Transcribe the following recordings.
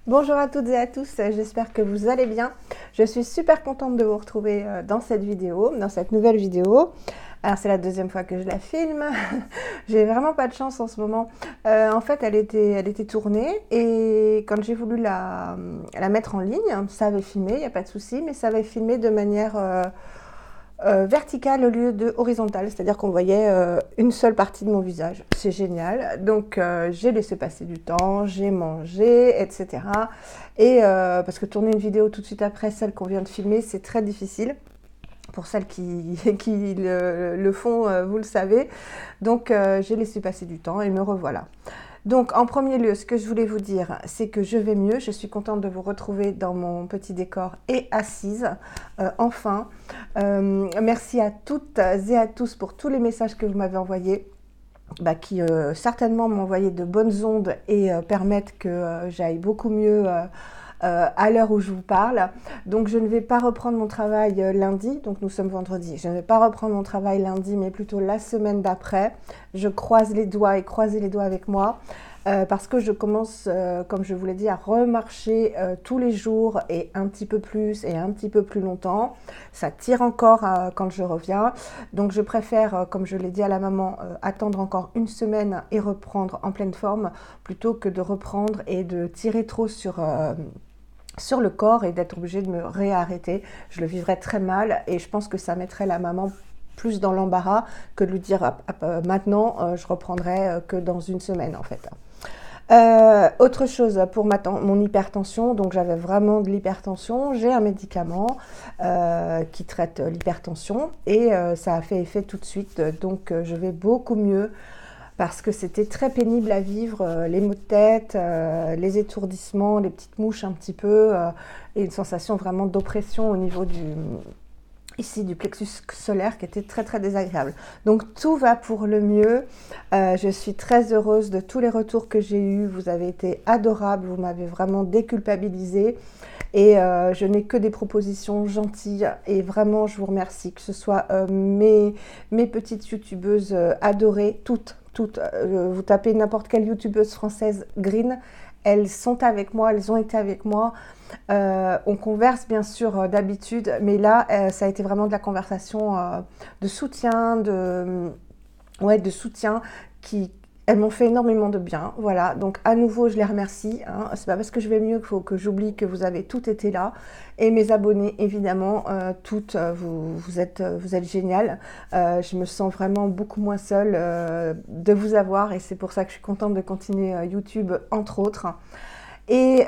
Bonjour à toutes et à tous, j'espère que vous allez bien. Je suis super contente de vous retrouver dans cette vidéo, dans cette nouvelle vidéo. Alors c'est la deuxième fois que je la filme, j'ai vraiment pas de chance en ce moment. En fait elle était tournée et quand j'ai voulu la mettre en ligne, ça avait filmé, il n'y a pas de souci, mais ça avait filmé de manière verticale au lieu de horizontale, c'est-à-dire qu'on voyait une seule partie de mon visage. C'est génial. Donc j'ai laissé passer du temps, j'ai mangé, etc. Et parce que tourner une vidéo tout de suite après celle qu'on vient de filmer, c'est très difficile. Pour celles qui le font, vous le savez. Donc j'ai laissé passer du temps et me revoilà. Donc, en premier lieu, ce que je voulais vous dire, c'est que je vais mieux. Je suis contente de vous retrouver dans mon petit décor et assise, enfin. Merci à toutes et à tous pour tous les messages que vous m'avez envoyés, qui certainement m'ont envoyé de bonnes ondes et permettent que j'aille beaucoup mieux à l'heure où je vous parle. Donc je ne vais pas reprendre mon travail lundi, donc nous sommes vendredi. Je ne vais pas reprendre mon travail lundi, mais plutôt la semaine d'après. Je croise les doigts et croisez les doigts avec moi. Parce que je commence, comme je vous l'ai dit, à remarcher tous les jours et un petit peu plus et un petit peu plus longtemps. Ça tire encore quand je reviens. Donc je préfère, comme je l'ai dit à la maman, attendre encore une semaine et reprendre en pleine forme plutôt que de reprendre et de tirer trop sur le corps et d'être obligée de me réarrêter. Je le vivrais très mal et je pense que ça mettrait la maman plus dans l'embarras que de lui dire maintenant je reprendrai que dans une semaine en fait. Autre chose pour mon hypertension, donc j'avais vraiment de l'hypertension, j'ai un médicament qui traite l'hypertension et ça a fait effet tout de suite, donc je vais beaucoup mieux parce que c'était très pénible à vivre, les maux de tête, les étourdissements, les petites mouches un petit peu et une sensation vraiment d'oppression au niveau du plexus solaire qui était très très désagréable. Donc tout va pour le mieux. Je suis très heureuse de tous les retours que j'ai eus. Vous avez été adorables, vous m'avez vraiment déculpabilisée. Et je n'ai que des propositions gentilles et vraiment je vous remercie, que ce soit mes petites youtubeuses adorées, toutes. Vous tapez n'importe quelle youtubeuse française green, elles sont avec moi, elles ont été avec moi. On converse bien sûr d'habitude, mais là ça a été vraiment de la conversation de soutien, de soutien elles m'ont fait énormément de bien, voilà. Donc à nouveau je les remercie, hein. C'est pas parce que je vais mieux qu'il faut que j'oublie que vous avez toutes été là. Et mes abonnés évidemment, toutes, vous êtes géniales. Je me sens vraiment beaucoup moins seule de vous avoir et c'est pour ça que je suis contente de continuer YouTube entre autres. Et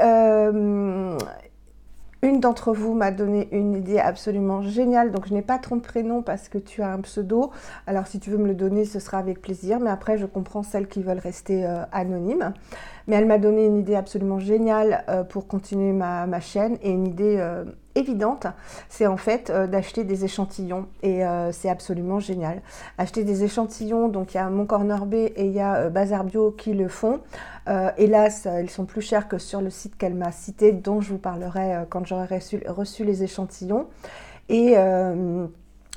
une d'entre vous m'a donné une idée absolument géniale, donc je n'ai pas ton prénom parce que tu as un pseudo, alors si tu veux me le donner ce sera avec plaisir, mais après je comprends celles qui veulent rester anonymes. Mais elle m'a donné une idée absolument géniale pour continuer ma chaîne et une idée évidente, c'est en fait d'acheter des échantillons et c'est absolument génial. Acheter des échantillons, donc il y a Mon Corner B et il y a Bazar Bio qui le font. Hélas, ils sont plus chers que sur le site qu'elle m'a cité, dont je vous parlerai quand j'aurai reçu les échantillons. Et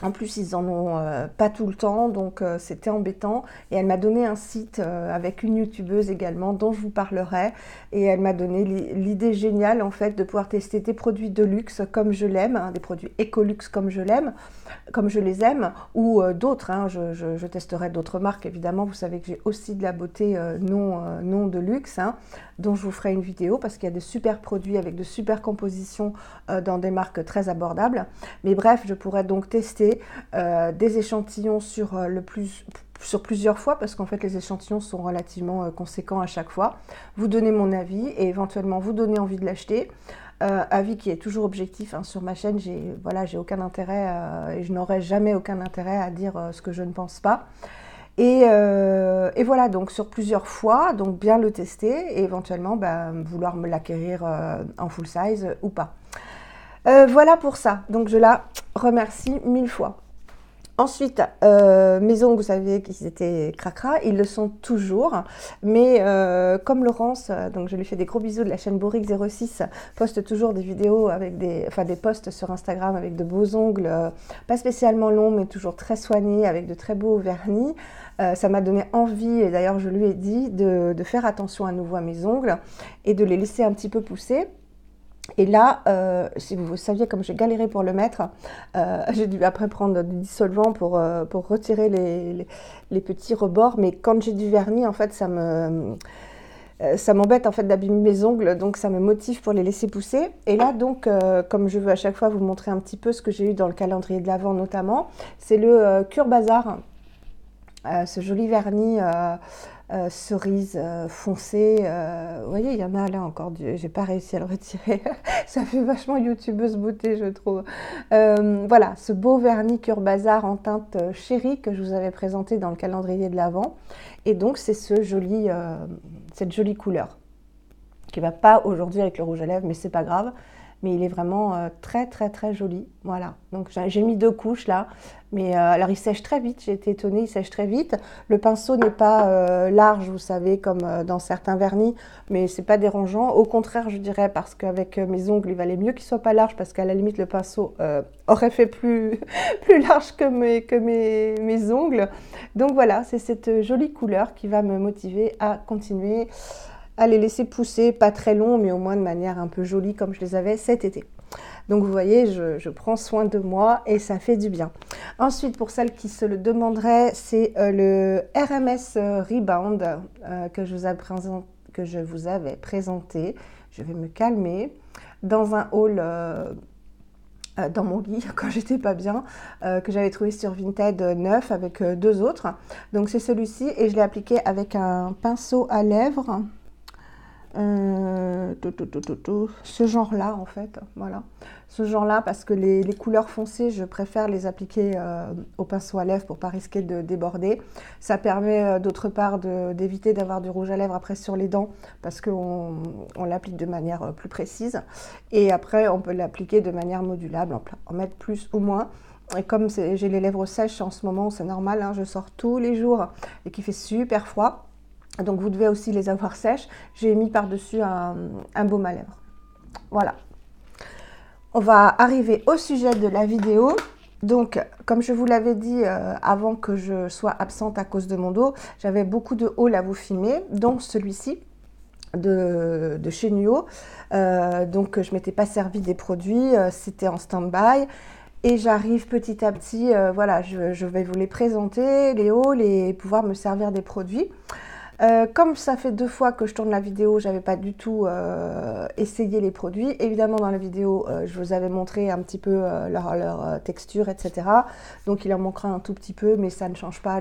en plus, ils en ont pas tout le temps, donc c'était embêtant. Et elle m'a donné un site avec une youtubeuse également, dont je vous parlerai. Et elle m'a donné l'idée géniale, en fait, de pouvoir tester des produits de luxe comme je l'aime, hein, des produits Ecolux comme je l'aime, comme je les aime, ou d'autres. Hein, je testerai d'autres marques, évidemment. Vous savez que j'ai aussi de la beauté non de luxe, hein, dont je vous ferai une vidéo, parce qu'il y a de super produits avec de super compositions dans des marques très abordables. Mais bref, je pourrais donc tester des échantillons sur plusieurs fois, parce qu'en fait les échantillons sont relativement conséquents à chaque fois, vous donnez mon avis et éventuellement vous donner envie de l'acheter, avis qui est toujours objectif, hein. Sur ma chaîne j'ai aucun intérêt et je n'aurai jamais aucun intérêt à dire ce que je ne pense pas. Et voilà, donc sur plusieurs fois, donc bien le tester et éventuellement vouloir me l'acquérir en full size ou pas. Voilà pour ça, donc je la remercie 1000 fois. Ensuite, mes ongles, vous savez qu'ils étaient cracra, ils le sont toujours, mais comme Laurence, donc je lui fais des gros bisous de la chaîne Bourrique06, poste toujours des vidéos avec des posts sur Instagram avec de beaux ongles, pas spécialement longs, mais toujours très soignés, avec de très beaux vernis. Ça m'a donné envie, et d'ailleurs je lui ai dit, de faire attention à nouveau à mes ongles et de les laisser un petit peu pousser. Et là, si vous saviez comme j'ai galéré pour le mettre, j'ai dû après prendre du dissolvant pour retirer les petits rebords. Mais quand j'ai du vernis, en fait, ça m'embête en fait d'abîmer mes ongles, donc ça me motive pour les laisser pousser. Et là, donc, comme je veux à chaque fois vous montrer un petit peu ce que j'ai eu dans le calendrier de l'Avent notamment, c'est le Cure Bazar, ce joli vernis cerise foncé. Vous voyez, il y en a là encore, j'ai pas réussi à le retirer. Ça fait vachement youtubeuse beauté, je trouve. Voilà, ce beau vernis Cure Bazar en teinte chérie que je vous avais présenté dans le calendrier de l'Avent. Et donc, c'est cette jolie couleur qui va pas aujourd'hui avec le rouge à lèvres, mais c'est pas grave. Mais il est vraiment très très très joli, voilà. Donc j'ai mis 2 couches là, mais alors il sèche très vite, j'ai été étonnée, il sèche très vite. Le pinceau n'est pas large, vous savez, comme dans certains vernis, mais c'est pas dérangeant. Au contraire, je dirais, parce qu'avec mes ongles, il valait mieux qu'il soit pas large, parce qu'à la limite, le pinceau aurait fait plus large que mes ongles. Donc voilà, c'est cette jolie couleur qui va me motiver à continuer à les laisser pousser, pas très long, mais au moins de manière un peu jolie comme je les avais cet été. Donc vous voyez, je prends soin de moi et ça fait du bien. Ensuite, pour celles qui se le demanderaient, c'est le RMS Rebound que je vous avais présenté. Je vais me calmer. Dans un haul dans mon lit quand j'étais pas bien, que j'avais trouvé sur Vinted neuf avec 2 autres. Donc c'est celui-ci et je l'ai appliqué avec un pinceau à lèvres. Ce genre-là en fait, voilà, ce genre-là parce que les couleurs foncées, je préfère les appliquer au pinceau à lèvres pour pas risquer de déborder. Ça permet d'autre part d'éviter d'avoir du rouge à lèvres après sur les dents parce qu'on l'applique de manière plus précise et après on peut l'appliquer de manière modulable, en mettre plus ou moins. Et comme j'ai les lèvres sèches en ce moment, c'est normal, hein, je sors tous les jours et qu'il fait super froid. Donc vous devez aussi les avoir sèches. J'ai mis par-dessus un baume à lèvres. Voilà. On va arriver au sujet de la vidéo. Donc, comme je vous l'avais dit avant que je sois absente à cause de mon dos, j'avais beaucoup de hauls à vous filmer, dont celui-ci de chez Nuo. Donc, je ne m'étais pas servi des produits, c'était en stand-by. Et j'arrive petit à petit, voilà, je vais vous les présenter, les hauls, et pouvoir me servir des produits. Comme ça fait 2 fois que je tourne la vidéo, j'avais pas du tout essayé les produits. Évidemment, dans la vidéo, je vous avais montré un petit peu leur texture, etc. Donc, il en manquera un tout petit peu, mais ça ne change pas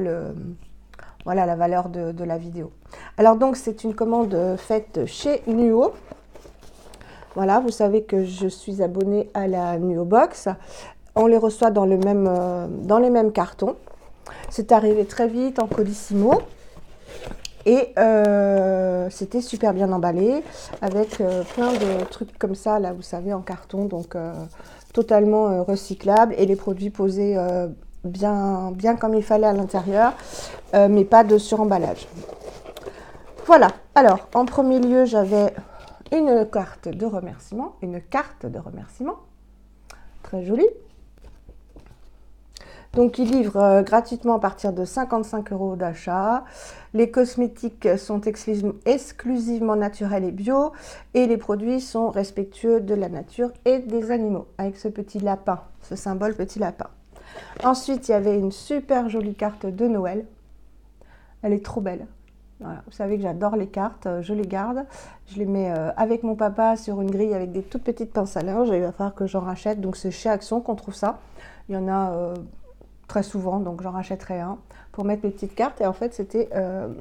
voilà, la valeur de la vidéo. Alors, donc, c'est une commande faite chez Nuo. Voilà, vous savez que je suis abonnée à la Nuo Box. On les reçoit dans les mêmes cartons. C'est arrivé très vite en colissimo. Et c'était super bien emballé avec plein de trucs comme ça, là, vous savez, en carton, donc totalement recyclable. Et les produits posés bien comme il fallait à l'intérieur, mais pas de suremballage. Voilà, alors en premier lieu, j'avais une carte de remerciement, très jolie. Donc, ils livrent gratuitement à partir de 55 € d'achat. Les cosmétiques sont exclusivement naturels et bio. Et les produits sont respectueux de la nature et des animaux. Avec ce petit lapin, ce symbole petit lapin. Ensuite, il y avait une super jolie carte de Noël. Elle est trop belle. Voilà. Vous savez que j'adore les cartes, je les garde. Je les mets avec mon papa sur une grille avec des toutes petites pinces à linge. Et il va falloir que j'en rachète. Donc, c'est chez Action qu'on trouve ça. Il y en a... très souvent, donc j'en rachèterai un pour mettre mes petites cartes. Et en fait, c'était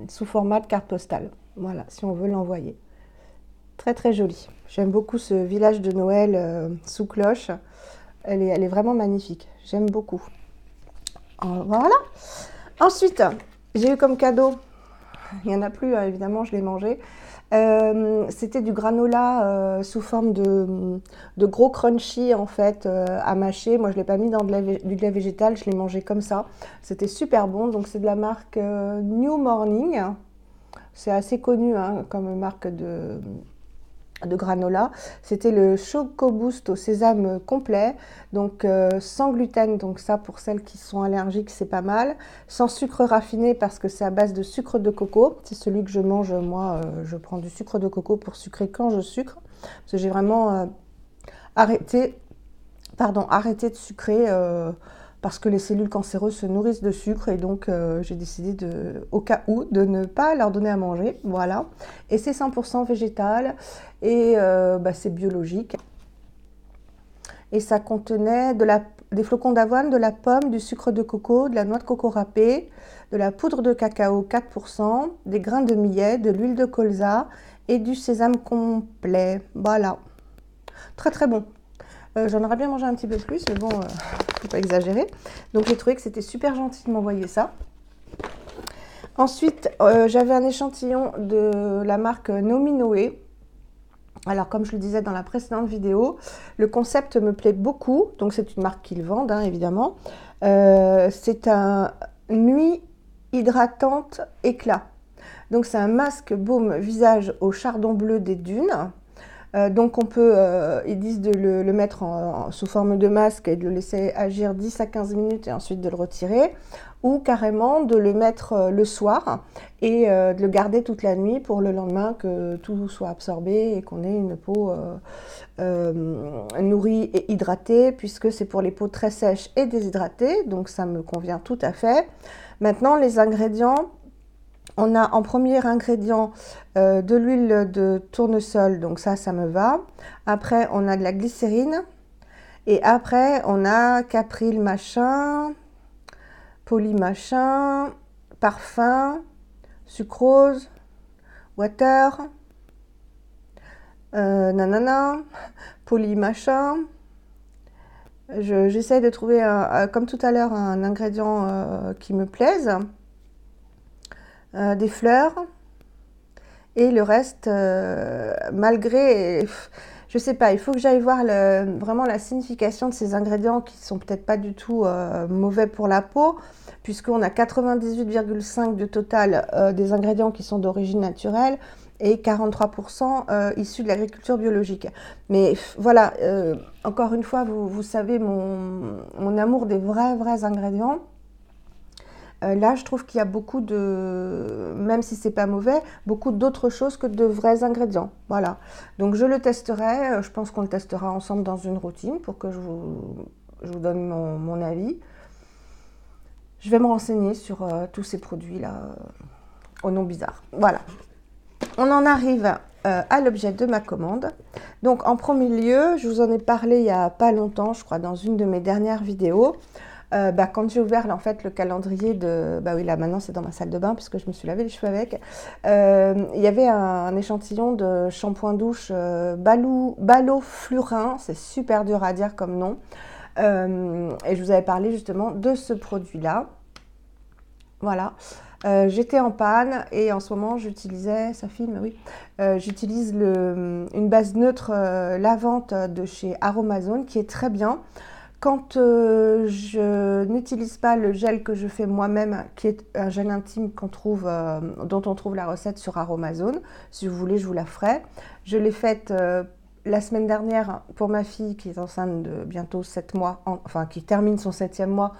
sous format de carte postale. Voilà, si on veut l'envoyer. Très, très joli. J'aime beaucoup ce village de Noël sous cloche. Elle est vraiment magnifique. J'aime beaucoup. Voilà. Ensuite, j'ai eu comme cadeau, il n'y en a plus, hein, évidemment, je l'ai mangé, C'était du granola sous forme de gros crunchy en fait à mâcher. Moi je ne l'ai pas mis dans du lait végétal, je l'ai mangé comme ça. C'était super bon, donc c'est de la marque New Morning. C'est assez connu hein, comme marque de granola. C'était le Choco Boost au sésame complet, donc sans gluten, donc ça pour celles qui sont allergiques c'est pas mal, sans sucre raffiné parce que c'est à base de sucre de coco, c'est celui que je mange moi, je prends du sucre de coco pour sucrer quand je sucre, parce que j'ai vraiment arrêté de sucrer parce que les cellules cancéreuses se nourrissent de sucre et donc j'ai décidé au cas où de ne pas leur donner à manger, voilà. Et c'est 100% végétal et c'est biologique. Et ça contenait des flocons d'avoine, de la pomme, du sucre de coco, de la noix de coco râpée, de la poudre de cacao 4%, des grains de millet, de l'huile de colza et du sésame complet. Voilà. Très très bon. J'en aurais bien mangé un petit peu plus, mais bon, faut pas exagérer. Donc j'ai trouvé que c'était super gentil de m'envoyer ça. Ensuite, j'avais un échantillon de la marque Nominoé. Alors comme je le disais dans la précédente vidéo, le concept me plaît beaucoup. Donc c'est une marque qu'ils vendent, hein, évidemment. C'est un nuit hydratante éclat. Donc c'est un masque baume visage au chardon bleu des dunes. Donc on peut, ils disent de le mettre sous forme de masque et de le laisser agir 10 à 15 minutes et ensuite de le retirer, ou carrément de le mettre le soir et de le garder toute la nuit pour le lendemain que tout soit absorbé et qu'on ait une peau nourrie et hydratée, puisque c'est pour les peaux très sèches et déshydratées, donc ça me convient tout à fait. Maintenant les ingrédients. On a en premier ingrédient de l'huile de tournesol, donc ça me va. Après, on a de la glycérine. Et après, on a Capril machin, Poly machin, parfum, sucrose, water, nanana, Poly machin. J'essaie de trouver, comme tout à l'heure, un ingrédient qui me plaise. Des fleurs et le reste malgré je sais pas, il faut que j'aille voir vraiment la signification de ces ingrédients qui sont peut-être pas du tout mauvais pour la peau, puisqu'on a 98,5 de total des ingrédients qui sont d'origine naturelle et 43% issus de l'agriculture biologique. Mais voilà, encore une fois, vous savez mon amour des vrais ingrédients. Là, je trouve qu'il y a beaucoup même si c'est pas mauvais, beaucoup d'autres choses que de vrais ingrédients. Voilà. Donc je le testerai. Je pense qu'on le testera ensemble dans une routine pour que je vous donne mon avis. Je vais me renseigner sur tous ces produits-là au nom bizarre. Voilà. On en arrive à l'objet de ma commande. Donc en premier lieu, je vous en ai parlé il n'y a pas longtemps, je crois, dans une de mes dernières vidéos. Quand j'ai ouvert en fait le calendrier de... oui, là maintenant c'est dans ma salle de bain puisque je me suis lavé les cheveux avec. Il y avait un échantillon de shampoing douche Baloflurin, c'est super dur à dire comme nom. Et je vous avais parlé justement de ce produit-là. Voilà. J'étais en panne et en ce moment j'utilisais, ça filme, oui, j'utilise une base neutre lavante de chez Aromazone qui est très bien. Quand je n'utilise pas le gel que je fais moi-même, qui est un gel intime dont on trouve la recette sur Aromazone, si vous voulez, je vous la ferai. Je l'ai faite la semaine dernière pour ma fille qui est enceinte de bientôt 7 mois, enfin qui termine son 7e mois,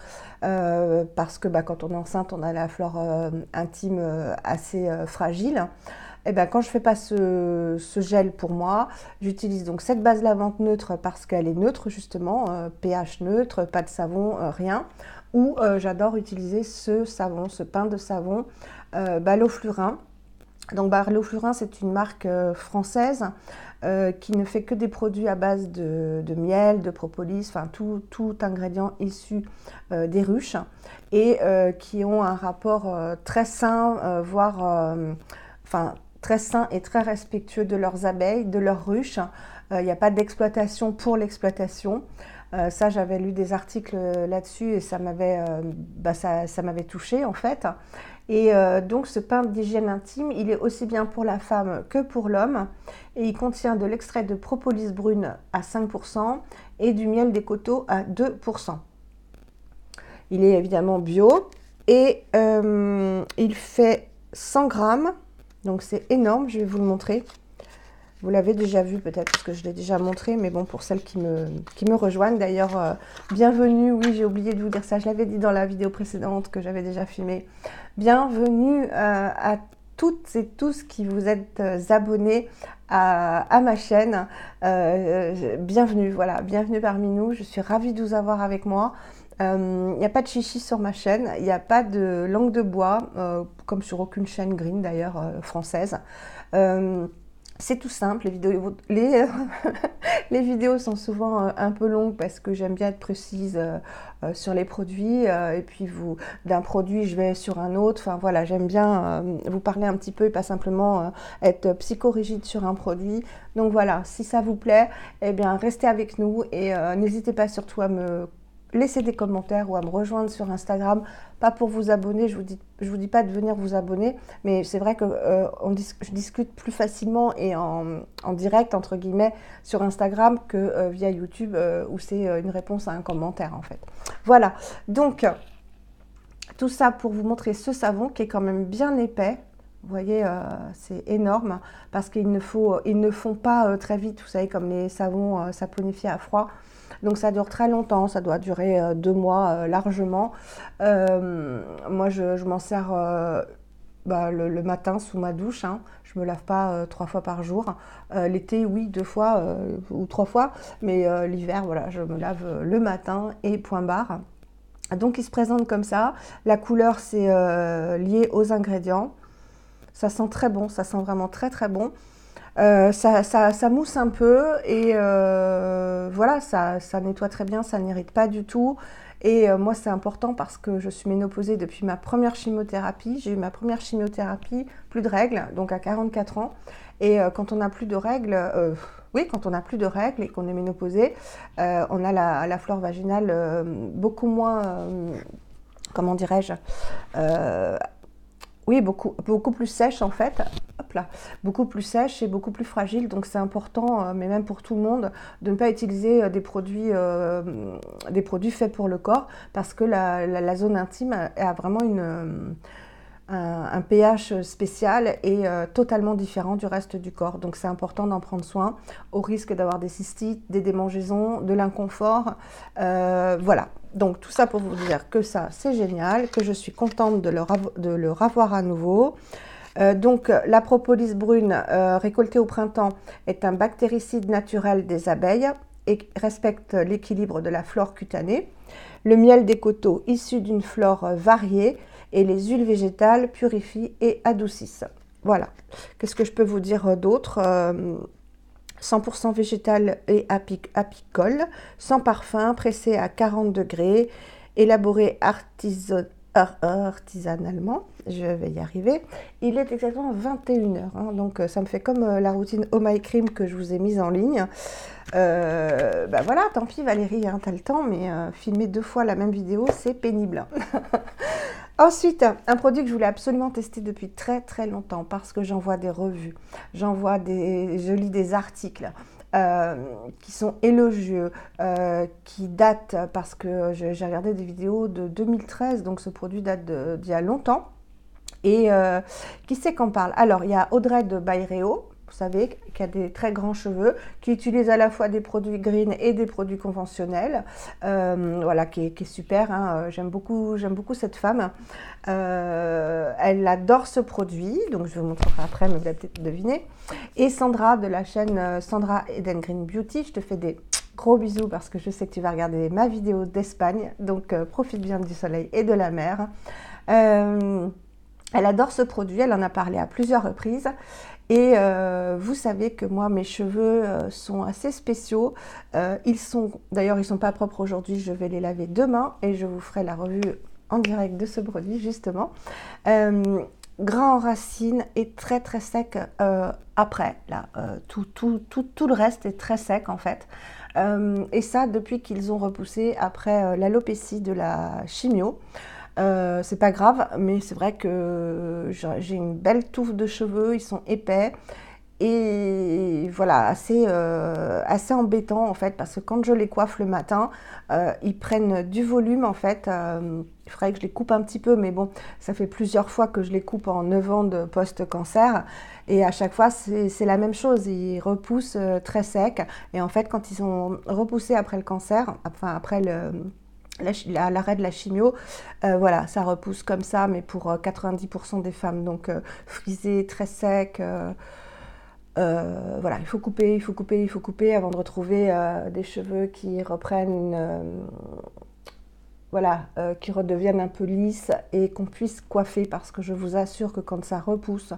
parce que quand on est enceinte, on a la flore intime assez fragile. Et quand je ne fais pas ce gel pour moi, j'utilise donc cette base lavante neutre parce qu'elle est neutre justement, pH neutre, pas de savon, rien. Ou j'adore utiliser ce pain de savon Baloflurin. Donc Baloflurin, c'est une marque française qui ne fait que des produits à base de miel, de propolis, enfin tout ingrédient issu des ruches et qui ont un rapport très sain, voire très sain et très respectueux de leurs abeilles, de leurs ruches. Il n'y a pas d'exploitation pour l'exploitation. Ça, j'avais lu des articles là-dessus et ça m'avait touchée en fait. Et donc ce pain d'hygiène intime, il est aussi bien pour la femme que pour l'homme. Et il contient de l'extrait de propolis brune à 5% et du miel des coteaux à 2%. Il est évidemment bio et il fait 100 grammes. Donc c'est énorme, je vais vous le montrer. Vous l'avez déjà vu peut-être parce que je l'ai déjà montré, mais bon, pour celles qui me rejoignent, d'ailleurs, bienvenue, oui, j'ai oublié de vous dire ça, je l'avais dit dans la vidéo précédente que j'avais déjà filmée. Bienvenue à toutes et tous qui vous êtes abonnés à ma chaîne. Bienvenue, voilà, bienvenue parmi nous, je suis ravie de vous avoir avec moi. Il n'y a pas de chichi sur ma chaîne, il n'y a pas de langue de bois, comme sur aucune chaîne green d'ailleurs française. C'est tout simple, les vidéos sont souvent un peu longues parce que j'aime bien être précise sur les produits et puis d'un produit je vais sur un autre, enfin voilà, j'aime bien vous parler un petit peu et pas simplement être psychorigide sur un produit. Donc voilà, si ça vous plaît, eh bien restez avec nous et n'hésitez pas surtout à me laisser des commentaires ou à me rejoindre sur Instagram, pas pour vous abonner, je vous dis pas de venir vous abonner, mais c'est vrai que je discute plus facilement et en direct, entre guillemets, sur Instagram que via YouTube, où c'est une réponse à un commentaire, en fait. Voilà, donc, tout ça pour vous montrer ce savon qui est quand même bien épais. Vous voyez, c'est énorme, parce qu'ils ne font pas très vite, vous savez, comme les savons saponifiés à froid. Donc ça dure très longtemps, ça doit durer 2 mois largement. Moi je m'en sers le matin sous ma douche, hein. Je me lave pas 3 fois par jour. L'été oui 2 fois ou 3 fois, mais l'hiver voilà, je me lave le matin et point barre. Donc il se présente comme ça, la couleur c'est lié aux ingrédients. Ça sent très bon, ça sent vraiment très très bon. Ça mousse un peu et voilà, ça nettoie très bien, ça n'irrite pas du tout. Et moi, c'est important parce que je suis ménopausée depuis ma première chimiothérapie. J'ai eu ma première chimiothérapie, plus de règles, donc à 44 ans. Et quand on n'a plus de règles, quand on n'a plus de règles et qu'on est ménopausée, on a la flore vaginale beaucoup moins, comment dirais-je, oui, beaucoup plus sèche en fait, hop là, beaucoup plus sèche et beaucoup plus fragile, donc c'est important, mais même pour tout le monde, de ne pas utiliser des produits faits pour le corps, parce que la zone intime a vraiment un pH spécial et totalement différent du reste du corps. Donc c'est important d'en prendre soin, au risque d'avoir des cystites, des démangeaisons, de l'inconfort, voilà. Donc tout ça pour vous dire que ça c'est génial, que je suis contente de le revoir à nouveau. Donc la propolis brune récoltée au printemps est un bactéricide naturel des abeilles et respecte l'équilibre de la flore cutanée. Le miel des coteaux issu d'une flore variée et les huiles végétales purifient et adoucissent. Voilà. Qu'est-ce que je peux vous dire d'autre ? 100% végétal et apicole, sans parfum, pressé à 40 degrés, élaboré artisanalement, je vais y arriver. Il est exactement 21h, hein, donc ça me fait comme la routine Oh My Cream que je vous ai mise en ligne. Voilà, tant pis Valérie, hein, t'as le temps, mais filmer 2 fois la même vidéo, c'est pénible. Ensuite, un produit que je voulais absolument tester depuis très très longtemps parce que j'en vois des revues, je lis des articles qui sont élogieux, qui datent parce que j'ai regardé des vidéos de 2013, donc ce produit date d'il y a longtemps. Et qui c'est qu'en parle? Alors, il y a Audrey de Bayreo, vous savez, qui a des très grands cheveux, qui utilise à la fois des produits green et des produits conventionnels, voilà, qui est super, hein. J'aime beaucoup cette femme. Elle adore ce produit, donc je vous montrerai après, mais vous l'avez peut-être deviné. Et Sandra de la chaîne Sandra Eden Green Beauty, je te fais des gros bisous parce que je sais que tu vas regarder ma vidéo d'Espagne, donc profite bien du soleil et de la mer. Elle adore ce produit, elle en a parlé à plusieurs reprises. Et vous savez que moi, mes cheveux sont assez spéciaux. D'ailleurs, ils ne sont pas propres aujourd'hui, je vais les laver demain et je vous ferai la revue en direct de ce produit, justement. Grand en racines et très très sec après. Là, tout le reste est très sec en fait. Et ça, depuis qu'ils ont repoussé après l'alopécie de la chimio. C'est pas grave, mais c'est vrai que j'ai une belle touffe de cheveux, ils sont épais. Et voilà, assez embêtant en fait, parce que quand je les coiffe le matin, ils prennent du volume en fait. Il faudrait que je les coupe un petit peu, mais bon, ça fait plusieurs fois que je les coupe en 9 ans de post-cancer. Et à chaque fois, c'est la même chose, ils repoussent très secs. Et en fait, quand ils ont repoussé après le cancer, enfin après l'arrêt de la chimio, voilà, ça repousse comme ça, mais pour 90% des femmes. Donc frisé, très sec. Voilà, il faut couper, il faut couper, il faut couper avant de retrouver des cheveux qui reprennent voilà, qui redeviennent un peu lisses et qu'on puisse coiffer, parce que je vous assure que quand ça repousse,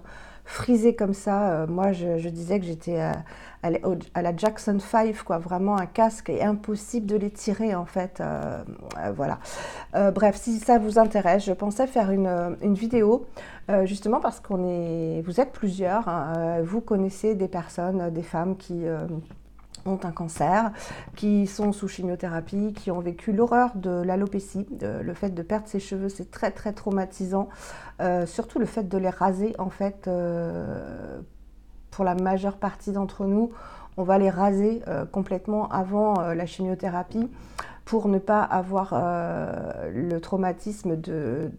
frisé comme ça, moi je disais que j'étais à la Jackson 5, quoi, vraiment un casque et impossible de les tirer en fait, voilà. Bref, si ça vous intéresse, je pensais faire une vidéo, justement parce vous êtes plusieurs, hein, vous connaissez des personnes, des femmes qui ont un cancer, qui sont sous chimiothérapie, qui ont vécu l'horreur de l'alopécie, le fait de perdre ses cheveux, c'est très très traumatisant, surtout le fait de les raser en fait, pour la majeure partie d'entre nous, on va les raser complètement avant la chimiothérapie pour ne pas avoir le traumatisme de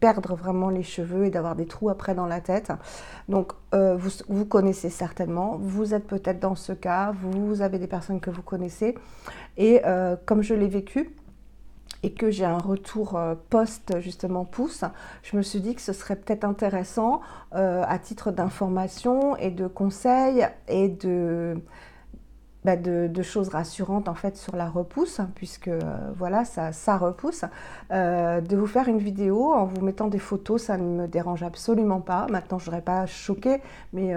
perdre vraiment les cheveux et d'avoir des trous après dans la tête. Donc vous connaissez certainement, vous êtes peut-être dans ce cas, vous avez des personnes que vous connaissez, et comme je l'ai vécu et que j'ai un retour post justement pouce, je me suis dit que ce serait peut-être intéressant à titre d'information et de conseils et de choses rassurantes en fait sur la repousse, puisque voilà, ça repousse, de vous faire une vidéo en vous mettant des photos. Ça ne me dérange absolument pas. Maintenant, je n'aurais pas choqué, mais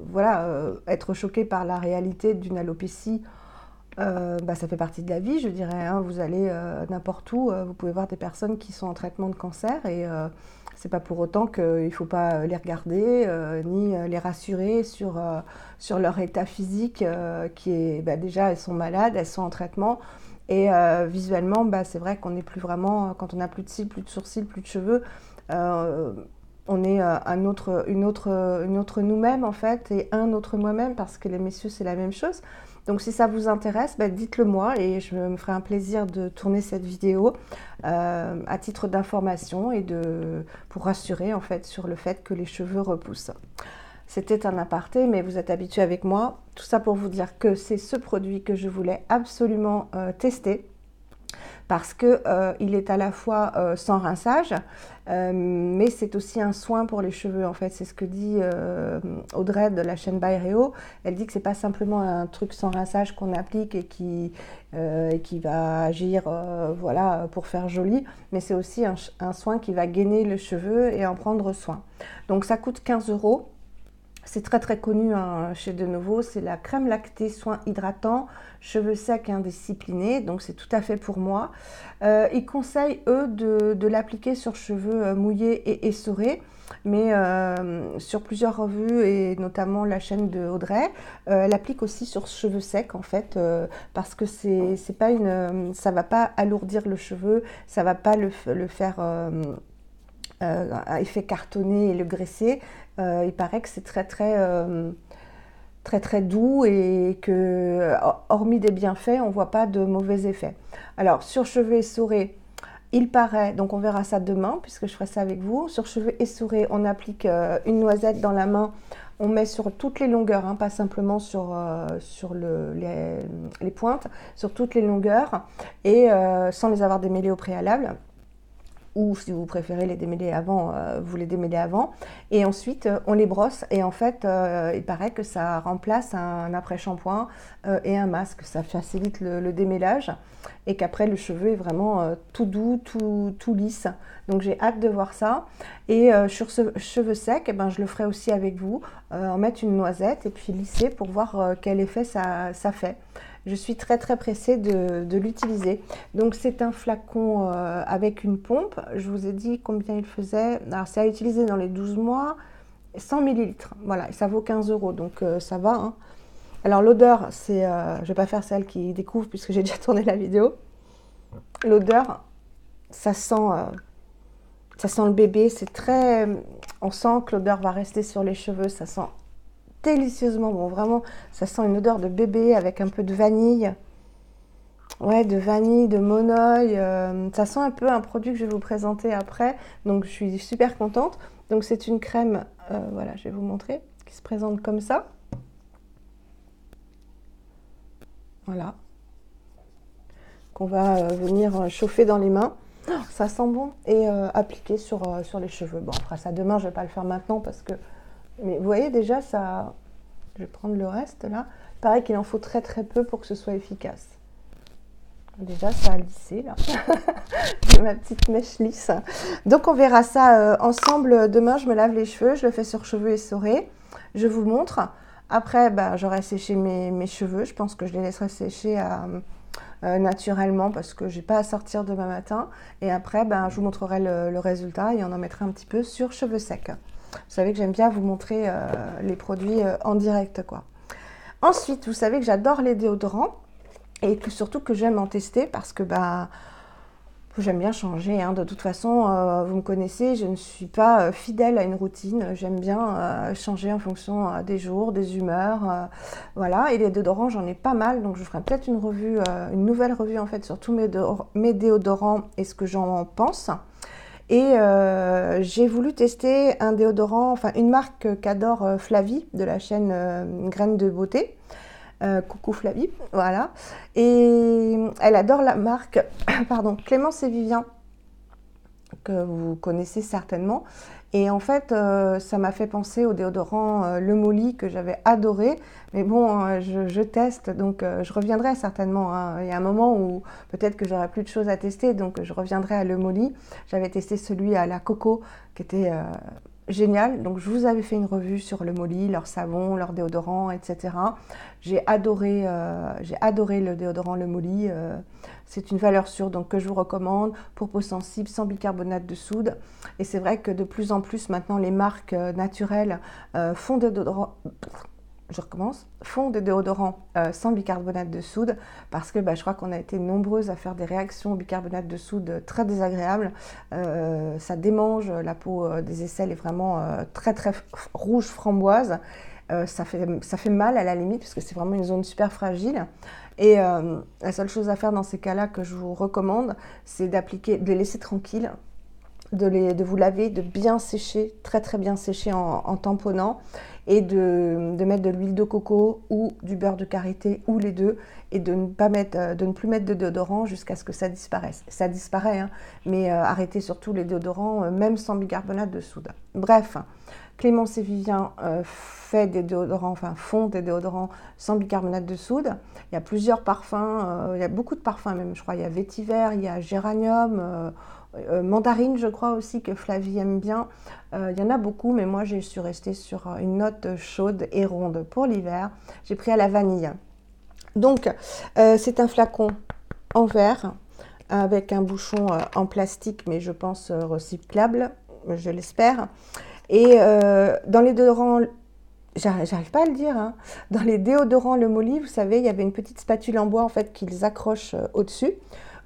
voilà, être choqué par la réalité d'une alopécie, ça fait partie de la vie, je dirais, hein. Vous allez n'importe où, vous pouvez voir des personnes qui sont en traitement de cancer, et c'est pas pour autant qu'il ne faut pas les regarder, ni les rassurer sur leur état physique, qui est déjà, elles sont malades, elles sont en traitement, et visuellement, c'est vrai qu'on n'est plus vraiment, quand on n'a plus de cils, plus de sourcils, plus de cheveux, on est une autre nous-mêmes en fait, et un autre moi-même, parce que les messieurs c'est la même chose. Donc si ça vous intéresse, dites-le moi, et je me ferai un plaisir de tourner cette vidéo à titre d'information et pour rassurer en fait sur le fait que les cheveux repoussent. C'était un aparté, mais vous êtes habitués avec moi. Tout ça pour vous dire que c'est ce produit que je voulais absolument tester, parce qu'il est à la fois sans rinçage, mais c'est aussi un soin pour les cheveux en fait. C'est ce que dit Audrey de la chaîne Byréo. Elle dit que c'est pas simplement un truc sans rinçage qu'on applique et qui va agir voilà, pour faire joli, mais c'est aussi un soin qui va gainer le cheveu et en prendre soin. Donc ça coûte 15 €. C'est très très connu hein, chez De Nouveau, c'est la crème lactée soin hydratant, cheveux secs et indisciplinés, donc c'est tout à fait pour moi. Ils conseillent eux de l'appliquer sur cheveux mouillés et essorés, mais sur plusieurs revues et notamment la chaîne de Audrey, elle applique aussi sur cheveux secs en fait, parce que c'est pas ça va pas alourdir le cheveu, ça va pas le faire effet cartonné et le graisser. Il paraît que c'est très très doux, et que hormis des bienfaits, on voit pas de mauvais effets. Alors sur cheveux essorés, il paraît, donc on verra ça demain puisque je ferai ça avec vous. Sur cheveux essorés, on applique une noisette dans la main, on met sur toutes les longueurs, hein, pas simplement sur les pointes, sur toutes les longueurs, et sans les avoir démêlés au préalable. Ou si vous préférez les démêler avant, vous les démêlez avant. Et ensuite, on les brosse. Et en fait, il paraît que ça remplace un après-shampoing et un masque. Ça facilite le démêlage. Et qu'après, le cheveu est vraiment tout doux, tout lisse. Donc, j'ai hâte de voir ça. Et sur ce cheveu sec, je le ferai aussi avec vous. En mettre une noisette et puis lisser pour voir quel effet ça fait. Je suis très très pressée de l'utiliser. Donc c'est un flacon avec une pompe. Je vous ai dit combien il faisait. Alors c'est à utiliser dans les 12 mois, 100 ml. Voilà, ça vaut 15 €, donc ça va. Hein. Alors l'odeur, je ne vais pas faire celle qui découvre puisque j'ai déjà tourné la vidéo. L'odeur, ça sent Ça sent le bébé, c'est très... On sent que l'odeur va rester sur les cheveux, ça sent délicieusement bon. Vraiment, ça sent une odeur de bébé avec un peu de vanille. Ouais, de vanille, de monoeil. Ça sent un peu un produit que je vais vous présenter après. Donc, je suis super contente. Donc, c'est une crème, voilà, je vais vous montrer, qui se présente comme ça. Voilà. Qu'on va venir chauffer dans les mains. Oh, ça sent bon. Et appliquer sur les cheveux. Bon, on fera ça demain, je ne vais pas le faire maintenant parce que... Mais vous voyez déjà, ça... Je vais prendre le reste là. Pareil qu'il en faut très très peu pour que ce soit efficace. Déjà, ça a lissé là. J'ai ma petite mèche lisse. Donc, on verra ça ensemble demain. Je me lave les cheveux. Je le fais sur cheveux essorés. Je vous montre. Après, bah, j'aurai séché mes cheveux. Je pense que je les laisserai sécher naturellement parce que je n'ai pas à sortir demain matin. Et après, bah, je vous montrerai le résultat et on en mettra un petit peu sur cheveux secs. Vous savez que j'aime bien vous montrer les produits en direct, quoi. Ensuite, vous savez que j'adore les déodorants. Et que surtout que j'aime en tester parce que bah, j'aime bien changer. Hein. De toute façon, vous me connaissez, je ne suis pas fidèle à une routine. J'aime bien changer en fonction des jours, des humeurs. Voilà. Et les déodorants, j'en ai pas mal. Donc, je ferai peut-être une revue, une nouvelle revue en fait sur tous mes déodorants et ce que j'en pense. Et j'ai voulu tester un déodorant, enfin une marque qu'adore Flavie de la chaîne Graines de Beauté. Coucou Flavie, voilà. Et elle adore la marque pardon, Clémence et Vivien, que vous connaissez certainement. Et en fait, ça m'a fait penser au déodorant Le Molly que j'avais adoré. Mais bon, je teste, donc je reviendrai certainement. Hein. Il y a un moment où peut-être que j'aurai plus de choses à tester, donc je reviendrai à Le Molly. J'avais testé celui à la coco qui était... génial, donc je vous avais fait une revue sur le Molly, leur savon, leur déodorant, etc. J'ai adoré le déodorant le Molly, c'est une valeur sûre donc que je vous recommande pour peau sensible, sans bicarbonate de soude. Et c'est vrai que de plus en plus maintenant les marques naturelles font des déodorants. Je recommence, font des déodorants sans bicarbonate de soude parce que bah, je crois qu'on a été nombreuses à faire des réactions au bicarbonate de soude très désagréables. Ça démange, la peau des aisselles est vraiment très très rouge framboise. Ça fait mal à la limite parce que c'est vraiment une zone super fragile. Et la seule chose à faire dans ces cas-là que je vous recommande, c'est d'appliquer, de les laisser tranquilles. De vous laver, de bien sécher, très très bien sécher en tamponnant et de mettre de l'huile de coco ou du beurre de karité ou les deux et de ne plus mettre de déodorant jusqu'à ce que ça disparaisse. Ça disparaît, hein, mais arrêtez surtout les déodorants, même sans bicarbonate de soude. Bref, Clémence et Vivien font des déodorants sans bicarbonate de soude. Il y a plusieurs parfums, il y a beaucoup de parfums même, je crois. Il y a vétiver, il y a géranium, mandarine, je crois aussi que Flavie aime bien. Il y en a beaucoup, mais moi je suis restée sur une note chaude et ronde pour l'hiver. J'ai pris à la vanille. Donc, c'est un flacon en verre avec un bouchon en plastique, mais je pense recyclable, je l'espère. Et dans les déodorants, j'arrive pas à le dire, hein. Dans les déodorants Le Molly, vous savez, il y avait une petite spatule en bois en fait qu'ils accrochent au-dessus.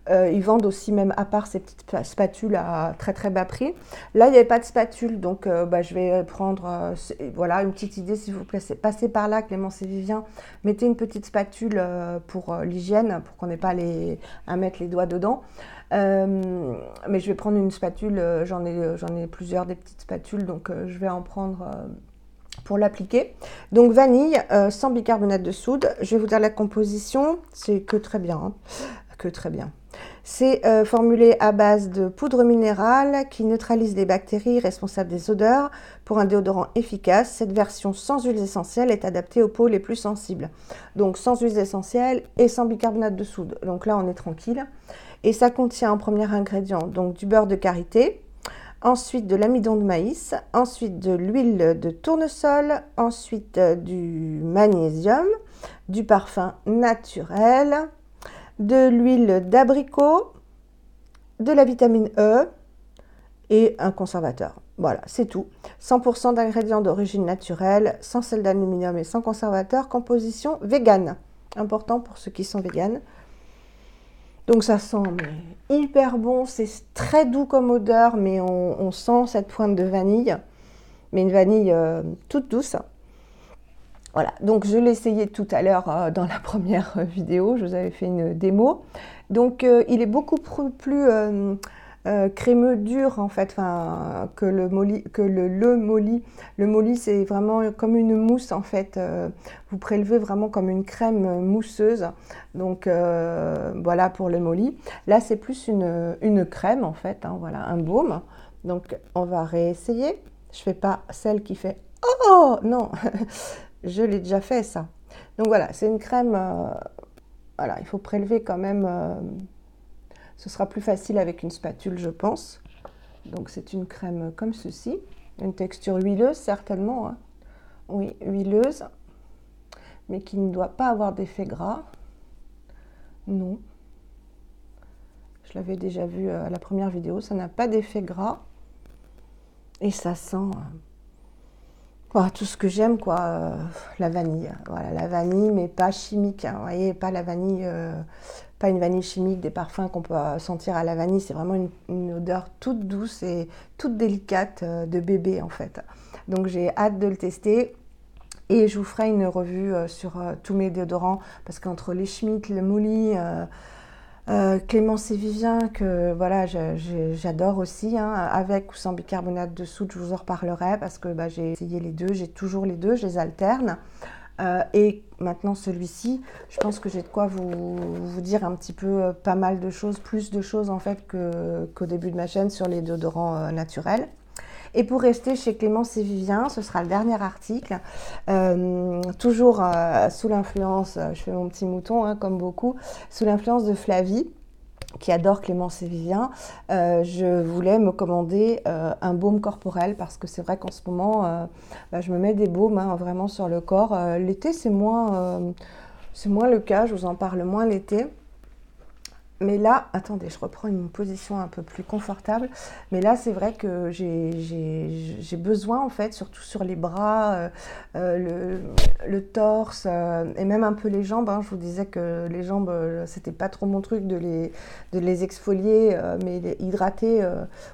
Ils vendent aussi même à part ces petites spatules à très très bas prix. Là, il n'y avait pas de spatule, donc bah, je vais prendre voilà, une petite idée. Si vous passez par là, Clémence et Vivien, mettez une petite spatule pour l'hygiène, pour qu'on n'ait pas à mettre les doigts dedans. Mais je vais prendre une spatule, j'en ai plusieurs des petites spatules, donc je vais en prendre pour l'appliquer. Donc vanille, sans bicarbonate de soude. Je vais vous dire la composition, c'est que très bien, hein. Que très bien. C'est formulé à base de poudre minérale qui neutralise les bactéries responsables des odeurs. Pour un déodorant efficace, cette version sans huiles essentielles est adaptée aux peaux les plus sensibles. Donc sans huiles essentielles et sans bicarbonate de soude. Donc là, on est tranquille. Et ça contient en premier ingrédient donc du beurre de karité, ensuite de l'amidon de maïs, ensuite de l'huile de tournesol, ensuite du magnésium, du parfum naturel, de l'huile d'abricot, de la vitamine E et un conservateur. Voilà, c'est tout. 100% d'ingrédients d'origine naturelle, sans sel d'aluminium et sans conservateur, composition végane. Important pour ceux qui sont véganes. Donc ça sent hyper bon, c'est très doux comme odeur, mais on sent cette pointe de vanille, mais une vanille toute douce. Voilà, donc je l'ai essayé tout à l'heure dans la première vidéo, je vous avais fait une démo. Donc il est beaucoup plus crémeux dur en fait, que le molly. Le molly c'est vraiment comme une mousse en fait, vous prélevez vraiment comme une crème mousseuse. Donc voilà pour le molly. Là c'est plus une crème en fait, hein, voilà, un baume. Donc on va réessayer. Je fais pas celle qui fait oh non. Je l'ai déjà fait ça. Donc voilà, c'est une crème, voilà, il faut prélever quand même, ce sera plus facile avec une spatule je pense. Donc c'est une crème comme ceci, une texture huileuse certainement, hein. Oui, huileuse, mais qui ne doit pas avoir d'effet gras, non. Je l'avais déjà vu à la première vidéo, ça n'a pas d'effet gras, et ça sent... tout ce que j'aime, quoi, la vanille. Voilà, la vanille, mais pas chimique, hein, vous voyez, pas la vanille, pas une vanille chimique, des parfums qu'on peut sentir à la vanille. C'est vraiment une odeur toute douce et toute délicate de bébé, en fait. Donc j'ai hâte de le tester. Et je vous ferai une revue sur tous mes déodorants, parce qu'entre les Schmitt, le Molly... Clémence et Vivien, que voilà, j'adore aussi, hein, avec ou sans bicarbonate de soude, je vous en reparlerai parce que j'ai essayé les deux, j'ai toujours les deux, je les alterne. Et maintenant celui-ci, je pense que j'ai de quoi vous dire un petit peu pas mal de choses, plus de choses en fait qu'au début de ma chaîne sur les déodorants naturels. Et pour rester chez Clémence et Vivien, ce sera le dernier article, toujours sous l'influence, je fais mon petit mouton, hein, comme beaucoup, sous l'influence de Flavie, qui adore Clémence et Vivien. Je voulais me commander un baume corporel, parce que c'est vrai qu'en ce moment, je me mets des baumes, hein, vraiment sur le corps. L'été, c'est moins le cas, je vous en parle moins l'été. Mais là, attendez, je reprends une position un peu plus confortable. Mais là, c'est vrai que j'ai besoin, en fait, surtout sur les bras, le torse et même un peu les jambes, hein. Je vous disais que les jambes, c'était pas trop mon truc de les exfolier, mais les hydrater,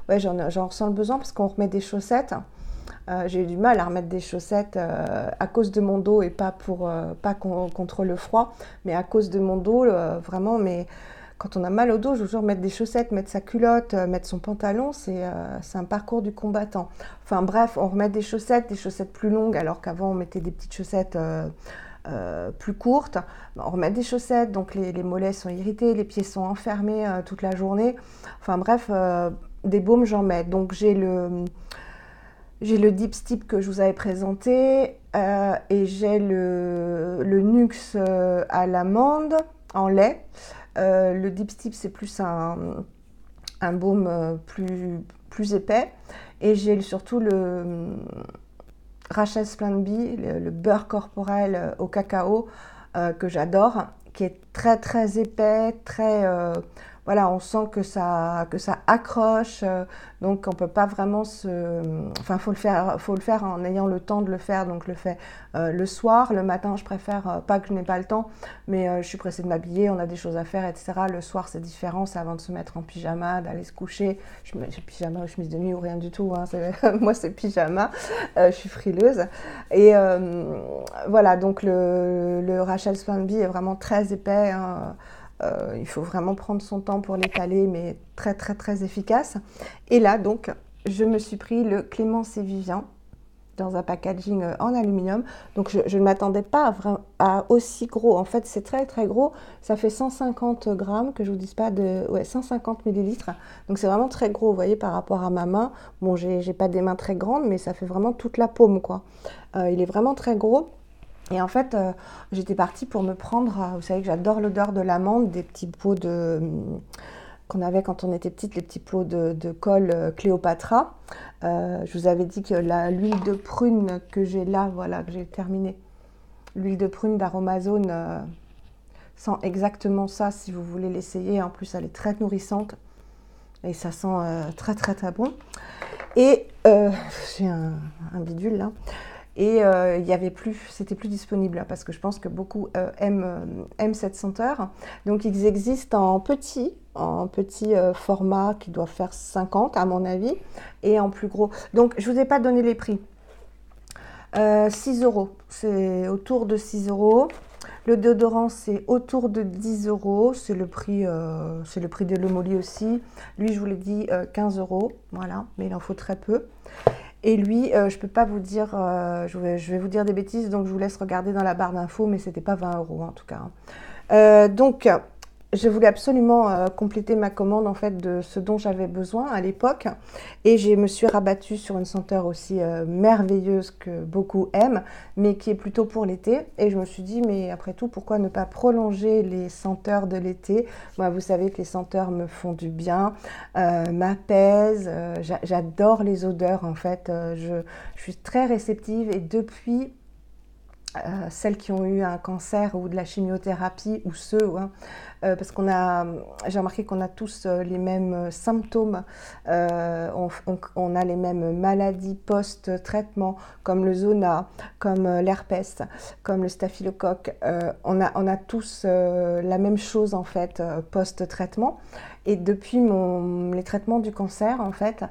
ouais, j'en ressens le besoin parce qu'on remet des chaussettes. J'ai eu du mal à remettre des chaussettes à cause de mon dos et pas contre le froid, mais à cause de mon dos, vraiment, mais... Quand on a mal au dos, je veux toujours mettre des chaussettes, mettre sa culotte, mettre son pantalon, c'est un parcours du combattant. Enfin bref, on remet des chaussettes plus longues, alors qu'avant on mettait des petites chaussettes plus courtes. On remet des chaussettes, donc les mollets sont irrités, les pieds sont enfermés toute la journée. Enfin bref, des baumes j'en mets. Donc j'ai le Deep Steep que je vous avais présenté et j'ai le Nuxe à l'amande en lait. Le Deep Steep, c'est plus un baume plus épais. Et j'ai surtout le Rachel Splendby, le beurre corporel au cacao, que j'adore, qui est très très épais, très... voilà, on sent que ça accroche, donc on peut pas vraiment enfin, faut le faire en ayant le temps de le faire, donc je le fais le soir. Le matin, je préfère, pas que je n'ai pas le temps, mais je suis pressée de m'habiller, on a des choses à faire, etc. Le soir, c'est différent, c'est avant de se mettre en pyjama, d'aller se coucher. J'ai pyjama ou chemise de nuit ou rien du tout, hein, moi c'est pyjama, je suis frileuse. Et voilà, donc le Rachel Splendby est vraiment très épais, hein. Il faut vraiment prendre son temps pour l'étaler, mais très très très efficace. Et là donc, je me suis pris le Clémence et Vivien dans un packaging en aluminium. Donc je ne m'attendais pas à aussi gros. En fait, c'est très très gros. Ça fait 150 grammes, que je vous dise pas de... Ouais, 150 millilitres. Donc c'est vraiment très gros, vous voyez, par rapport à ma main. Bon, j'ai pas des mains très grandes, mais ça fait vraiment toute la paume, quoi. Il est vraiment très gros. Et en fait, j'étais partie pour me prendre, vous savez que j'adore l'odeur de l'amande, des petits pots qu'on avait quand on était petite, les petits pots de colle Cléopatra. Je vous avais dit que l'huile de prune que j'ai là, voilà, que j'ai terminée, l'huile de prune d'Aromazone sent exactement ça si vous voulez l'essayer. En plus, elle est très nourrissante et ça sent très très très bon. Et j'ai un bidule là. et il y avait plus, c'était plus disponible parce que je pense que beaucoup aiment cette senteur. Donc ils existent en petit format qui doit faire 50 à mon avis, et en plus gros. Donc je vous ai pas donné les prix. 6 €, c'est autour de 6 €. Le déodorant, c'est autour de 10 €. C'est le prix de l'Eau-Moly aussi. Lui, je vous l'ai dit, 15 €. Voilà, mais il en faut très peu. Et lui, je ne peux pas vous dire, je vais vous dire des bêtises, donc je vous laisse regarder dans la barre d'infos, mais c'était pas 20 € en tout cas. Donc, je voulais absolument compléter ma commande en fait de ce dont j'avais besoin à l'époque, et je me suis rabattue sur une senteur aussi merveilleuse que beaucoup aiment, mais qui est plutôt pour l'été. Et je me suis dit, mais après tout, pourquoi ne pas prolonger les senteurs de l'été? Moi, vous savez que les senteurs me font du bien, m'apaisent, j'adore les odeurs en fait. Je suis très réceptive, et depuis celles qui ont eu un cancer ou de la chimiothérapie, ou ceux, hein, parce j'ai remarqué qu'on a tous les mêmes symptômes, on a les mêmes maladies post-traitement, comme le zona, comme l'herpès, comme le staphylocoque. On a tous la même chose en fait post-traitement. Et depuis les traitements du cancer, en fait,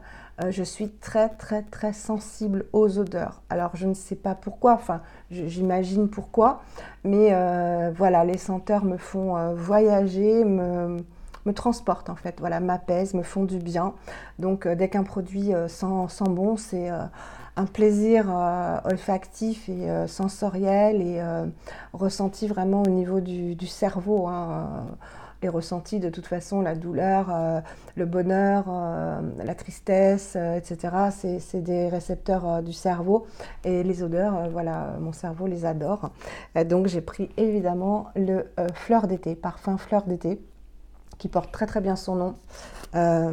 je suis très très très sensible aux odeurs. Alors je ne sais pas pourquoi, enfin j'imagine pourquoi, mais voilà, les senteurs me font voyager, me transportent en fait, voilà, m'apaisent, me font du bien. Donc dès qu'un produit sent bon, c'est un plaisir olfactif et sensoriel, et ressenti vraiment au niveau du cerveau, hein. Les ressentis, de toute façon, la douleur, le bonheur, la tristesse, etc. C'est des récepteurs du cerveau, et les odeurs, voilà, mon cerveau les adore. Donc j'ai pris évidemment le Fleur d'été, parfum Fleur d'été, qui porte très très bien son nom. Ça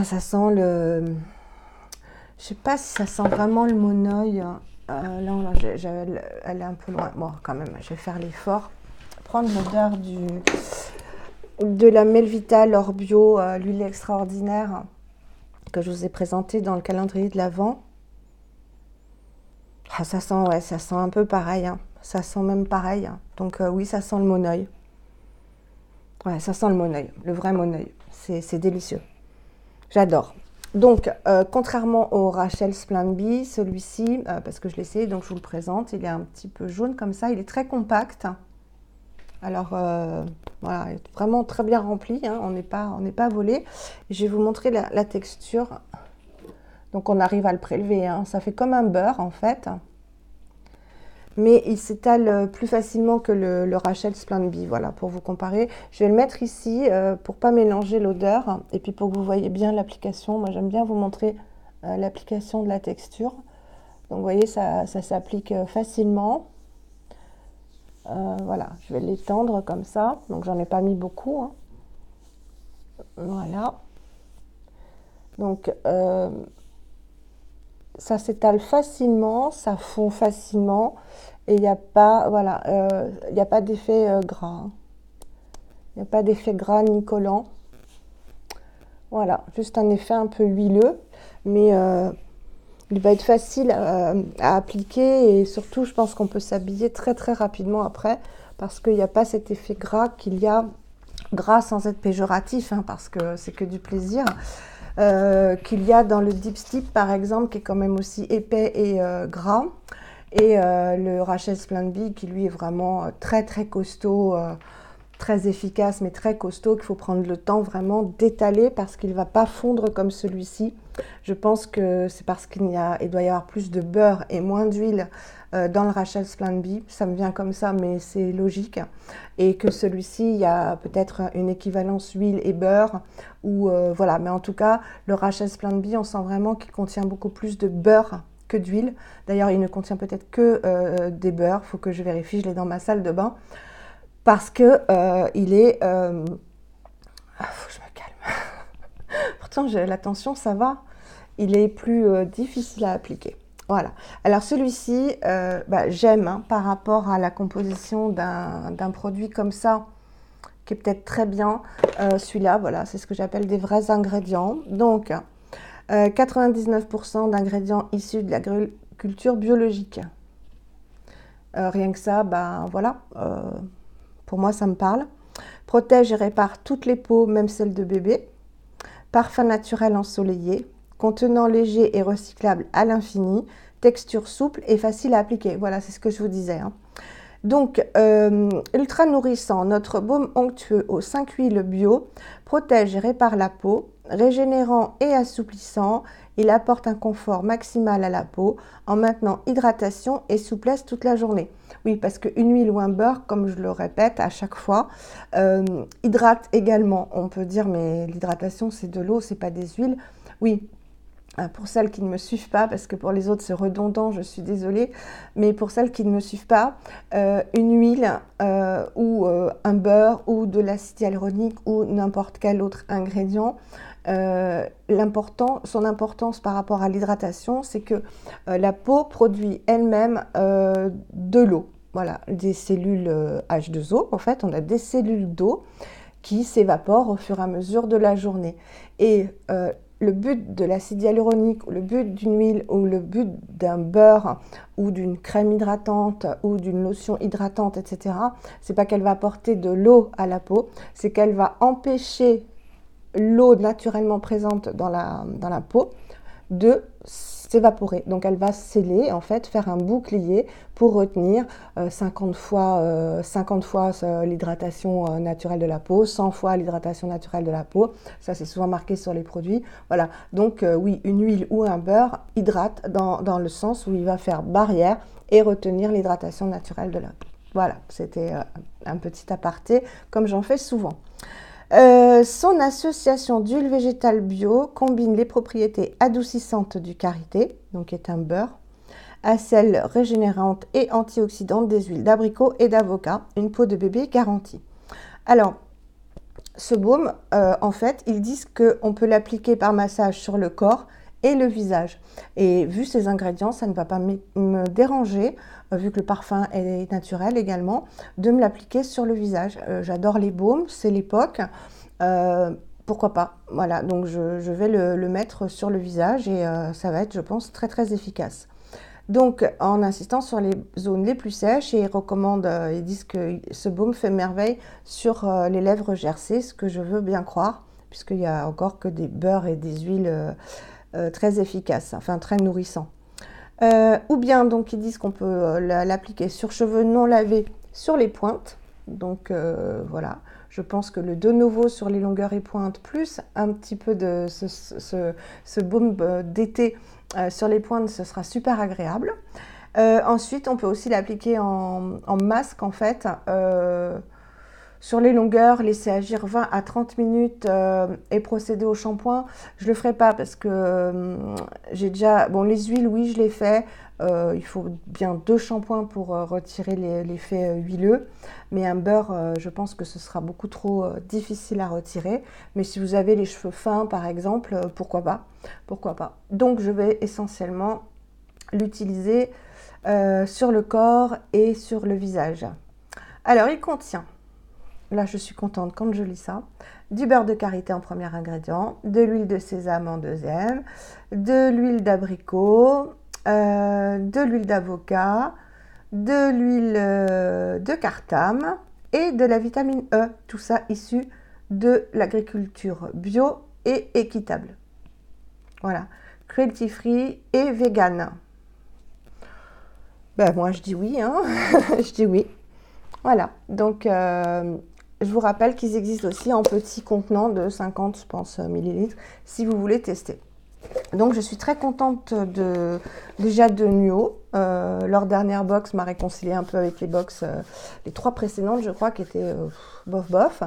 sent le... Je sais pas si ça sent vraiment le monoeil. Là, elle est un peu loin. Bon, quand même, je vais faire l'effort. Prendre l'odeur de la Melvita L'Or Bio, l'huile extraordinaire, que je vous ai présentée dans le calendrier de l'Avent. Ah, ça sent un peu pareil, hein. Ça sent même pareil, hein. Donc oui, ça sent le monoeil. Ouais, ça sent le monoeil, le vrai monoeil. C'est délicieux. J'adore. Donc, contrairement au Rachel Splendid Bee, celui-ci, parce que je l'ai essayé, donc je vous le présente, il est un petit peu jaune comme ça, il est très compact. Alors, voilà, il est vraiment très bien rempli, hein, on n'est pas volé. Je vais vous montrer la texture. Donc, on arrive à le prélever, hein. Ça fait comme un beurre, en fait. Mais il s'étale plus facilement que le Rachel Splendid Bee, voilà, pour vous comparer. Je vais le mettre ici pour ne pas mélanger l'odeur, et puis pour que vous voyez bien l'application. Moi, j'aime bien vous montrer l'application de la texture. Donc, vous voyez, ça s'applique facilement. Voilà, je vais l'étendre comme ça. Donc, j'en ai pas mis beaucoup, hein. Voilà. Donc, ça s'étale facilement, ça fond facilement, et il n'y a pas, voilà, il n'y a pas d'effet gras, hein. Il n'y a pas d'effet gras ni collant. Voilà, juste un effet un peu huileux, mais il va être facile à appliquer, et surtout, je pense qu'on peut s'habiller très très rapidement après, parce qu'il n'y a pas cet effet gras qu'il y a, gras sans être péjoratif, hein, parce que c'est que du plaisir, qu'il y a dans le Deep Steep par exemple, qui est quand même aussi épais et gras, et le Rachel Splendid Bee qui lui est vraiment très très costaud, très efficace mais très costaud, qu'il faut prendre le temps vraiment d'étaler, parce qu'il ne va pas fondre comme celui-ci. Je pense que c'est parce il doit y avoir plus de beurre et moins d'huile dans le Rachel Splendid Bee. Ça me vient comme ça, mais c'est logique. Et que celui-ci, il y a peut-être une équivalence huile et beurre, ou voilà. Mais en tout cas, le Rachel Splendid Bee, on sent vraiment qu'il contient beaucoup plus de beurre que d'huile. D'ailleurs, il ne contient peut-être que des beurres. Il faut que je vérifie, je l'ai dans ma salle de bain. Parce que il est... faut que je me calme. Pourtant, la tension, ça va. Il est plus difficile à appliquer. Voilà. Alors celui-ci, j'aime, hein, par rapport à la composition d'un produit comme ça, qui est peut-être très bien. Celui-là, voilà, c'est ce que j'appelle des vrais ingrédients. Donc, 99% d'ingrédients issus de l'agriculture biologique. Rien que ça, ben voilà, pour moi ça me parle. Protège et répare toutes les peaux, même celles de bébé. Parfum naturel ensoleillé, contenant léger et recyclable à l'infini, texture souple et facile à appliquer. Voilà, c'est ce que je vous disais. Hein. Donc, ultra nourrissant, notre baume onctueux aux 5 huiles bio protège et répare la peau, régénérant et assouplissant. Il apporte un confort maximal à la peau en maintenant hydratation et souplesse toute la journée. Oui, parce qu'une huile ou un beurre, comme je le répète à chaque fois, hydrate également. On peut dire, mais l'hydratation, c'est de l'eau, c'est pas des huiles. Oui, pour celles qui ne me suivent pas, parce que pour les autres c'est redondant, je suis désolée, mais pour celles qui ne me suivent pas, une huile ou un beurre ou de l'acide hyaluronique ou n'importe quel autre ingrédient, son importance par rapport à l'hydratation, c'est que la peau produit elle-même de l'eau. Voilà, des cellules H2O, en fait, on a des cellules d'eau qui s'évaporent au fur et à mesure de la journée. Et le but de l'acide hyaluronique, ou le but d'une huile, ou le but d'un beurre, ou d'une crème hydratante, ou d'une lotion hydratante, etc., c'est pas qu'elle va apporter de l'eau à la peau, c'est qu'elle va empêcher l'eau naturellement présente dans la peau de s'évaporer. Donc elle va sceller, en fait, faire un bouclier pour retenir 50 fois l'hydratation naturelle de la peau, 100 fois l'hydratation naturelle de la peau. Ça, c'est souvent marqué sur les produits. Voilà. Donc oui, une huile ou un beurre hydrate dans le sens où il va faire barrière et retenir l'hydratation naturelle de la peau. Voilà, c'était un petit aparté, comme j'en fais souvent. Son association d'huile végétale bio combine les propriétés adoucissantes du karité, donc qui est un beurre, à celles régénérantes et antioxydantes des huiles d'abricot et d'avocat, une peau de bébé garantie. Alors, ce baume, en fait, ils disent qu'on peut l'appliquer par massage sur le corps et le visage. Et vu ces ingrédients, ça ne va pas me déranger, vu que le parfum est naturel également, de me l'appliquer sur le visage. J'adore les baumes, c'est l'époque. Pourquoi pas? Voilà, donc je vais le mettre sur le visage et ça va être, je pense, très très efficace. Donc, en insistant sur les zones les plus sèches, et ils disent que ce baume fait merveille sur les lèvres gercées, ce que je veux bien croire, puisqu'il n'y a encore que des beurres et des huiles très efficaces, enfin très nourrissants. Ou bien, donc, ils disent qu'on peut l'appliquer sur cheveux non lavés, sur les pointes. Donc, voilà. Je pense que le de nouveau sur les longueurs et pointes, plus un petit peu de ce baume d'été sur les pointes, ce sera super agréable. Ensuite, on peut aussi l'appliquer en masque, en fait, sur les longueurs, laisser agir 20 à 30 minutes et procéder au shampoing. Je ne le ferai pas parce que j'ai déjà... Bon, les huiles, oui, je les fais. Il faut bien 2 shampoings pour retirer l'effet huileux. Mais un beurre, je pense que ce sera beaucoup trop difficile à retirer. Mais si vous avez les cheveux fins, par exemple, pourquoi pas? Pourquoi pas? Donc, je vais essentiellement l'utiliser sur le corps et sur le visage. Alors, il contient... Là, je suis contente quand je lis ça. Du beurre de karité en premier ingrédient, de l'huile de sésame en deuxième, de l'huile d'abricot, de l'huile d'avocat, de l'huile de cartame et de la vitamine E. Tout ça issu de l'agriculture bio et équitable. Voilà, cruelty free et vegan. Ben, moi, je dis oui, hein. Je dis oui. Voilà, donc... je vous rappelle qu'ils existent aussi en petits contenants de 50, je pense, millilitres, si vous voulez tester. Donc, je suis très contente déjà de Nuo. Leur dernière box m'a réconcilié un peu avec les box, les 3 précédentes, je crois, qui étaient bof bof.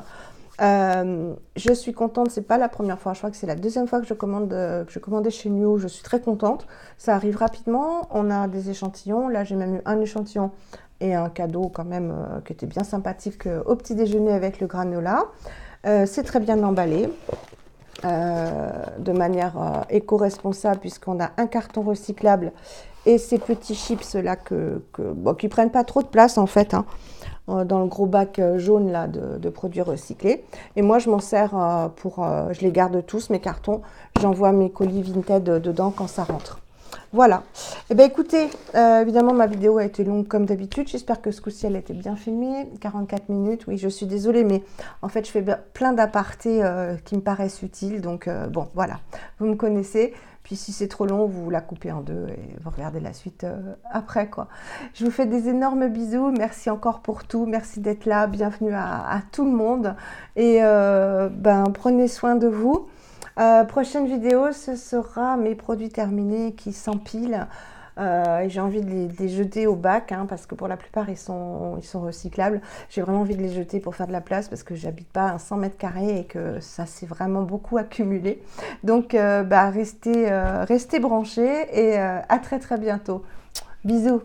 Je suis contente, c'est pas la première fois, je crois que c'est la deuxième fois que je commandais chez Nuo. Je suis très contente. Ça arrive rapidement, on a des échantillons. Là, j'ai même eu un échantillon et un cadeau quand même qui était bien sympathique au petit déjeuner avec le granola. C'est très bien emballé. de manière éco-responsable, puisqu'on a un carton recyclable et ces petits chips là bon, qui prennent pas trop de place en fait, hein, dans le gros bac jaune là de produits recyclés. Et moi je m'en sers je les garde tous mes cartons, j'envoie mes colis Vinted dedans quand ça rentre. Voilà. Eh bien, écoutez, évidemment, ma vidéo a été longue comme d'habitude. J'espère que ce coup-ci, elle a été bien filmée. 44 minutes, oui, je suis désolée, mais en fait, je fais plein d'apartés qui me paraissent utiles. Donc, bon, voilà, vous me connaissez. Puis, si c'est trop long, vous la coupez en deux et vous regardez la suite après, quoi. Je vous fais des énormes bisous. Merci encore pour tout. Merci d'être là. Bienvenue à tout le monde. Et prenez soin de vous. Prochaine vidéo, ce sera mes produits terminés qui s'empilent. J'ai envie de les jeter au bac, hein, parce que pour la plupart, ils sont recyclables. J'ai vraiment envie de les jeter pour faire de la place, parce que j'habite pas à 100 mètres carrés et que ça s'est vraiment beaucoup accumulé. Donc, restez branchés et à très très bientôt. Bisous!